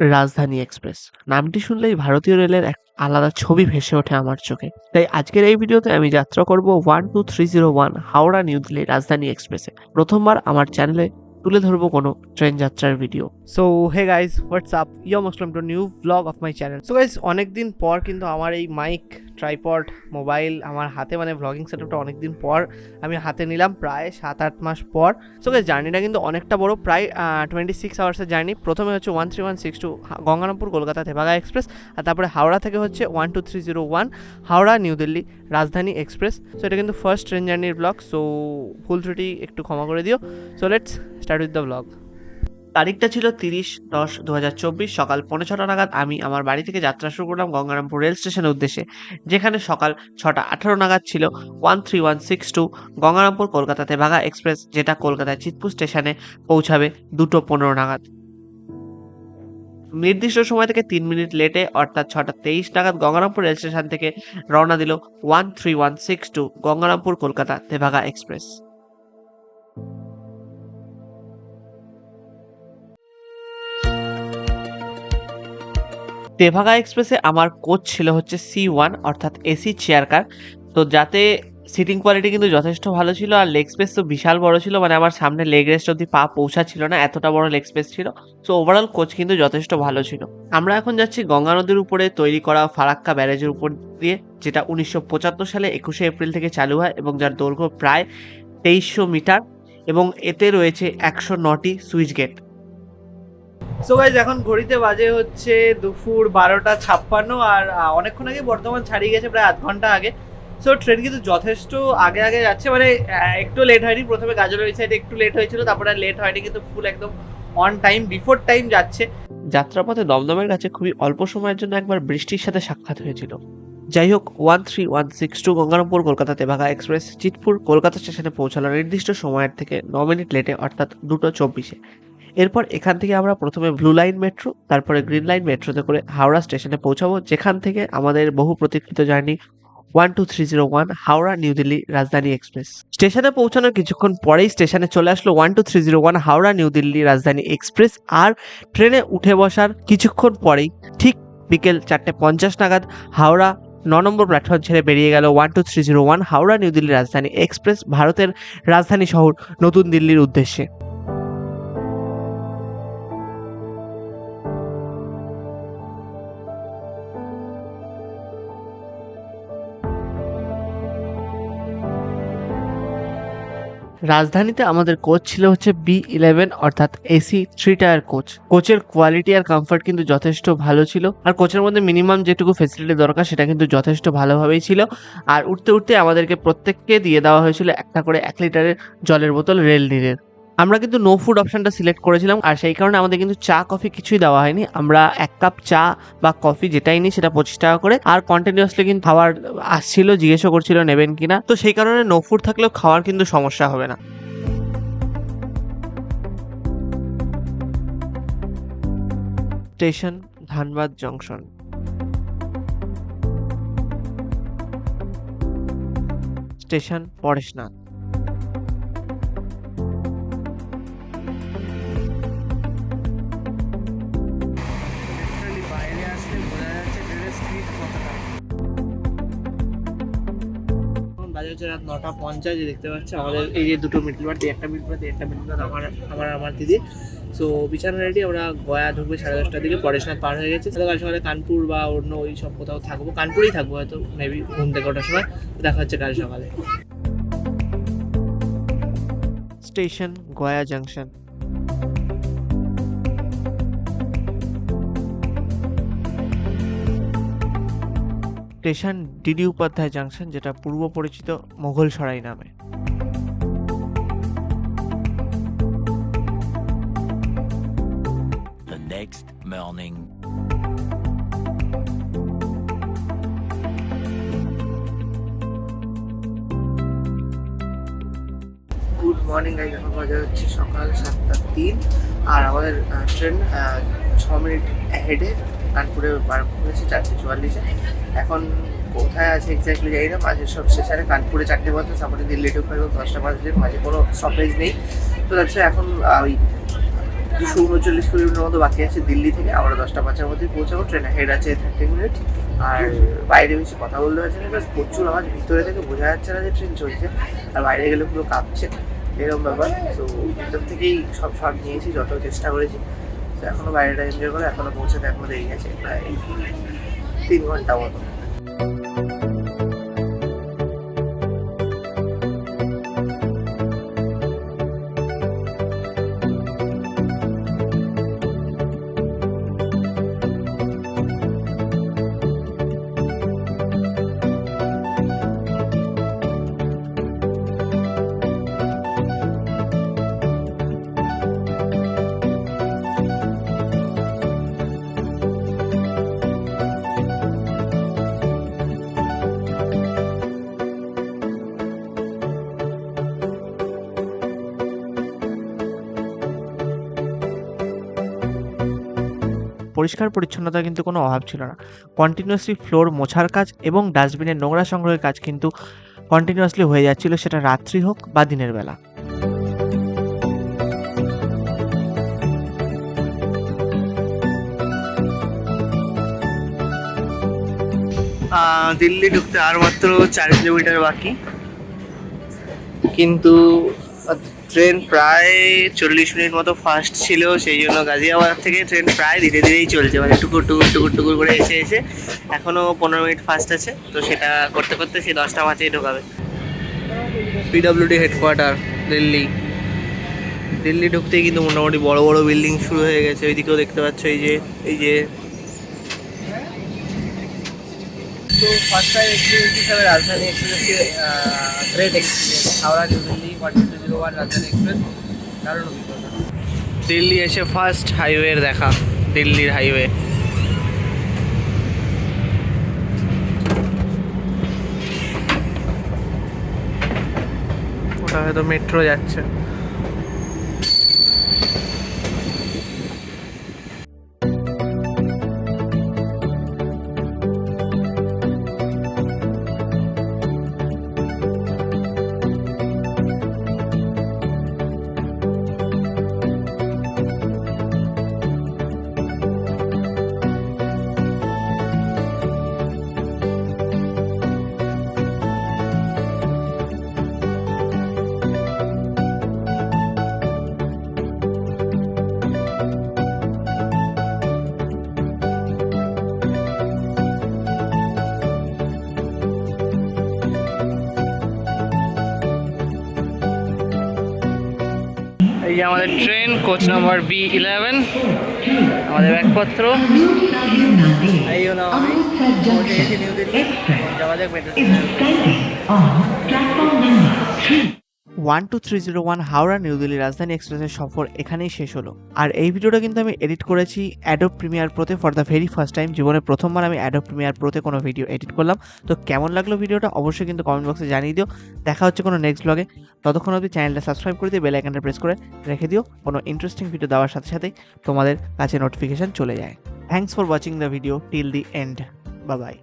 রাজধানী এক্সপ্রেস। নামটি শুনলেই ভারতীয় রেলের এক আলাদা ছবি ভেসে ওঠে আমার চোখে। তাই আজকের এই ভিডিওতে আমি যাত্রা করব 12301 হাওড়া নিউ দিল্লি রাজধানী এক্সপ্রেসে। প্রথমবার আমার চ্যানেলে তুলে ধরবো কোনো ট্রেন যাত্রার video. So hey guys, what's up, you most welcome to new blog of my channel. So guys, অনেকদিন পর কিন্তু আমার এই মাইক, ট্রাইপড, মোবাইল আমার হাতে, মানে ব্লগিং সেটআপটা অনেকদিন পর আমি হাতে নিলাম, প্রায় 7-8 মাস পর। সো গাইজ, জার্নিটা কিন্তু অনেকটা বড়, প্রায় 26 আওয়ার্সের জার্নি। প্রথমে হচ্ছে 13162 গঙ্গারামপুর কলকাতা তেভাগা এক্সপ্রেস, আর তারপরে হাওড়া থেকে হচ্ছে 12301 হাওড়া নিউ দিল্লি রাজধানী এক্সপ্রেস। সো এটা কিন্তু ফার্স্ট ট্রেন জার্নির ব্লগ, সো ভুল ত্রুটি একটু ক্ষমা করে দিও। So let's start with the blog. তারিখটা ছিল 30-10-2024 সকাল 6:45 নাগাদ আমি আমার বাড়ি থেকে যাত্রা শুরু করলাম গঙ্গারামপুর রেল স্টেশনের উদ্দেশ্যে, যেখানে সকাল 6:18 নাগাদ ছিল 13162 গঙ্গারামপুর কলকাতা তেভাগা এক্সপ্রেস, যেটা কলকাতার চিতপুর স্টেশনে পৌঁছাবে 2:15 নাগাদ। নির্দিষ্ট সময় থেকে 3 মিনিট লেটে অর্থাৎ 6:23 নাগাদ গঙ্গারামপুর রেল স্টেশন থেকে রওনা দিল 13162 গঙ্গারামপুর কলকাতা তেভাগা এক্সপ্রেস। তেভাগা এক্সপ্রেসে আমার কোচ ছিল হচ্ছে C1 অর্থাৎ এসি চেয়ার কার। তো যাতে সিটিং কোয়ালিটি কিন্তু যথেষ্ট ভালো ছিল, আর লেগ স্পেস তো বিশাল বড় ছিল, মানে আমার সামনে লেগ রেস্ট অব্দি পা পৌঁছাচ্ছিল না, এতটা বড় লেগ স্পেস ছিল। সো ওভারঅল কোচ কিন্তু যথেষ্ট ভালো ছিল। আমরা এখন যাচ্ছি গঙ্গা নদীর উপরে তৈরি করা ফারাক্কা ব্যারেজের উপর দিয়ে, যেটা 1975 সালে 21শে এপ্রিল থেকে চালু হয় এবং যার দৈর্ঘ্য প্রায় 2300 মিটার এবং এতে রয়েছে 109টি সুইচ গেট। সো গাইজ, এখন ঘড়িতে বাজে হচ্ছে দুপুর 12:56, আর অনেকক্ষণ আগে বর্ধমান ছাড়িয়ে গেছে, প্রায় আধ ঘন্টা আগে। সো ট্রেন কিন্তু যথেষ্ট আগে আগে যাচ্ছে, মানে একটু লেট হয়নি। প্রথমে গাজলের ওই সাইডে একটু লেট হয়েছিল, তারপরে লেট হয়নি, কিন্তু ফুল একদম অন টাইম, বিফোর টাইম যাচ্ছে। যাত্রাপথে দমদমের কাছে খুবই অল্প সময়ের জন্য একবার বৃষ্টির সাথে সাক্ষাৎ হয়েছিল। যাই হোক, 13162 গঙ্গারামপুর কলকাতা তেভাগা এক্সপ্রেস চিতপুর কলকাতা স্টেশনে পৌঁছালো নির্দিষ্ট সময়ের থেকে 9 মিনিট লেটে, অর্থাৎ 2:24-এ। এরপর এখান থেকে আমরা প্রথমে ব্লু লাইন মেট্রো, তারপরে গ্রিন লাইন মেট্রোতে করে হাওড়া স্টেশনে পৌঁছাবো, যেখান থেকে আমাদের বহু প্রতীক্ষিত জার্নি 12301 হাওড়া নিউ দিল্লি রাজধানী এক্সপ্রেস। স্টেশনে পৌঁছানোর কিছুক্ষণ পরেই স্টেশনে চলে আসলো 12301 হাওড়া নিউ দিল্লি রাজধানী এক্সপ্রেস, আর ট্রেনে উঠে বসার কিছুক্ষণ পরেই ঠিক বিকেল 4:50 নাগাদ হাওড়া 9 নম্বর প্ল্যাটফর্ম ছেড়ে বেরিয়ে গেল 12301 হাওড়া নিউ দিল্লি রাজধানী এক্সপ্রেস ভারতের রাজধানী শহর নতুন দিল্লির উদ্দেশ্যে। রাজধানীতে আমাদের কোচ ছিল হচ্ছে B11 অর্থাৎ এসি 3 টায়ার কোচ। কোচের কোয়ালিটি আর কমফর্ট কিন্তু যথেষ্ট ভালো ছিল, আর কোচের মধ্যে মিনিমাম যেটুকু ফেসিলিটি দরকার সেটা কিন্তু যথেষ্ট ভালোভাবেই ছিল। আর উঠতে উঠতে আমাদেরকে প্রত্যেককে দিয়ে দেওয়া হয়েছিল একটা করে 1 লিটারের জলের বোতল রেল নিরের। আমরা কিন্তু নো ফুড অপশনটা সিলেক্ট করেছিলাম, আর সেই কারণে আমাদের কিন্তু চা কফি কিছুই দেওয়া হয়নি। আমরা 1 কাপ চা বা কফি যেটাই নিই সেটা 25 টাকা করে, আর কন্টিনিউয়াসলি কিন্তু খাবার আসছিল, জিজ্ঞেসও করছিল নেবেন কিনা। তো সেই কারণে নো ফুড থাকলেও খাওয়ার কিন্তু সমস্যা হবে না। Station Dhanbad junction. Station Parasnath. বাইরে আসলে বোঝা যাচ্ছে ট্রেনের স্পিড কতটা। বাজে হচ্ছে রাত 9:50, দেখতে পাচ্ছি আমাদের এই যে দুটো মিডল বার্থ, একটা মিডল বার্থ, একটা মিডল বার্থ আমার দিদি। সো বিছানা রেডি, আমরা গয়া ঢুকবে 10:30টার দিকে, পরেশনাথ পার হয়ে গেছে। কাল সকালে কানপুর বা অন্য ওই সব কোথাও থাকবো, কানপুরেই থাকবো হয়তো, মেবি ঘুম থেকে ওঠার সময়। দেখা হচ্ছে কাল সকালে। Station Gaya junction. Station DD Upadhyay junction, যেটা পূর্ব পরিচিত মোগল সরাই নামে। The next morning. Good morning guys, এখন বাজে হচ্ছে সকাল 7:03, আর আমাদের ট্রেন 6 মিনিট হেডে কানপুরে বার করেছে 4:44-এ। এখন কোথায় আছে এক্স্যাক্টলি জানি না, মাঝে সব স্টেশনে কানপুরে 4টে বাজে, তারপরে দিল্লি ঢুকবে 10টা বাজে, মাঝে কোনো স্টপেজ নেই। তো যাচ্ছে এখন ওই 239 কিলোমিটার মতো বাকি আছে দিল্লি থেকে। আমরা 10টা 5-এর মধ্যে পৌঁছাবো। ট্রেন হেড আছে 30 মিনিট। আর বাইরে বেশি কথা বলতে পারছি না, বাস প্রচুর আওয়াজ, ভিতরে থেকে বোঝা যাচ্ছে না যে ট্রেন চলছে, আর বাইরে গেলে পুরো কাঁপছে, এরকম ব্যাপার। তো ভিতর থেকেই সব শট নিয়েছি, যত চেষ্টা করেছি। তো এখনও বাইরেটা এনজয় করে, এখনও পৌঁছাতে এখনও দেরি আছে, প্রায় 3 ঘন্টা মতো। পরিষ্কার পরিচ্ছন্নতার কিন্তু কোনো অভাব ছিল না। কন্টিনিউয়াসলি ফ্লোর মোছার কাজ এবং ডাস্টবিনের নোংরা সংগ্রহের কাজ কিন্তু কন্টিনিউয়াসলি হয়ে যাচ্ছিল, সেটা রাত্রি হোক বা দিনের বেলা। দিল্লি ঢুকতে আর মাত্র 4 কিলোমিটার বাকি, কিন্তু ট্রেন প্রায় 40 মিনিট মতো ফাস্ট ছিল, সেই জন্য গাজিয়াবাদ থেকে ট্রেন প্রায় ধীরে ধীরেই চলছে, মানে টুকুর টুকুর টুকুর টুকুর করে এসে এখনও 15 মিনিট ফাস্ট আছে। তো সেটা করতে করতে সেই 10টা 5-এই ঢোকাবে। পিডব্লিউডি হেডকোয়ার্টার দিল্লি ঢুকতেই কিন্তু মোটামুটি বড় বড় বিল্ডিং শুরু হয়ে গেছে। ওইদিকেও দেখতে পাচ্ছ, এই যে তো ফার্স্ট টাইম এক্সপিরিয়েন্স হিসাবে রাজধানী এক্সপ্রেসকে great experience. Howrah new Delhi 1201 Rajdhani express, দারুণ অভিজ্ঞতা। দিল্লি এসে ফার্স্ট হাইওয়ের দেখা, দিল্লির হাইওয়ে। ওটা হয়তো মেট্রো যাচ্ছে। এই যে আমাদের ট্রেন, কোচ নাম্বার B11, আমাদের ব্যাগপত্র। এই হলো আমি পৌঁছে গেছি নিউ দিল্লি, যাওয়া যাক মেট্রো স্টেশনে। 12301 হাওড়া নিউ দিল্লি রাজধানী এক্সপ্রেসের সফর এখানেই শেষ হলো। আর এই ভিডিওটা কিন্তু আমি এডিট করেছি অ্যাডোব প্রিমিয়ার প্রোতে for the very first time. জীবনে প্রথমবার আমি অ্যাডোব প্রিমিয়ার প্রোতে কোনো ভিডিও এডিট করলাম। তো কেমন লাগলো ভিডিওটা অবশ্যই কিন্তু কমেন্ট বক্সে জানিয়ে দিও। দেখা হচ্ছে কোনো নেক্সট ব্লগে। ততক্ষণ অবধি চ্যানেলটা সাবস্ক্রাইব করে দিয়ে বেল আইকনটা প্রেস করে রেখে দিও, কোনো ইন্টারেস্টিং ভিডিও দেওয়ার সাথে সাথেই তোমাদের কাছে নোটিফিকেশন চলে যায়। Thanks for watching the video till the end. Bye bye.